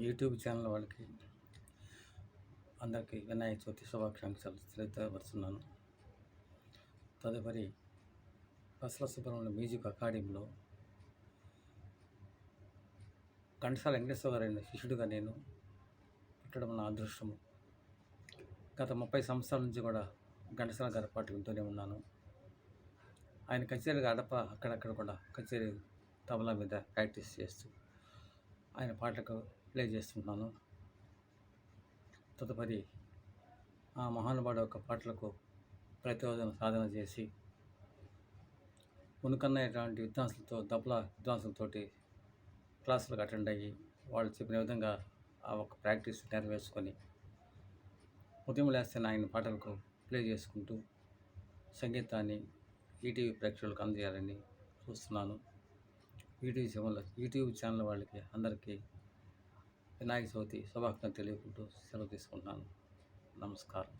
YouTube channel వాళ్ళకి అందరికీ వినాయక చవితి శుభాకాంక్షలు తెలియపరుస్తున్నాను. తదుపరి బసల సుబ్రహ్మణ్యం మ్యూజిక్ అకాడమీలో ఘంటసాల వెంకటేశ్వర గారి శిష్యుడిగా నేను పుట్టడం నా అదృష్టము. గత 30 సంవత్సరాల నుంచి కూడా ఘంటసాల గారి పాటలు వింటూనే ఉన్నాను. ఆయన కచేరీగా అక్కడక్కడ కూడా కచేరీ తబలా మీద ప్రాక్టీస్ చేస్తూ ఆయన పాటలకు ప్లే చేస్తున్నాను. తదుపరి ఆ మహానుభావుడు యొక్క పాటలకు ప్రతిరోజు సాధన చేసి మునుకన్న ఇటువంటి తబలా విద్వాంసులతోటి క్లాసులకు అటెండ్ అయ్యి వాళ్ళు చెప్పిన విధంగా ఆ ఒక ప్రాక్టీస్ నెరవేర్చుకొని ఉదయం లేస్తే ఆయన పాటలకు ప్లే చేసుకుంటూ సంగీతాన్ని ఈటీవీ ప్రేక్షకులకు అందజేయాలని చూస్తున్నాను. యూట్యూబ్ ఛానల్ వాళ్ళకి అందరికీ వినాయక చవితి శుభాకాంక్షలు తెలియకుంటూ సెలవు తీసుకుంటున్నాను. నమస్కారం.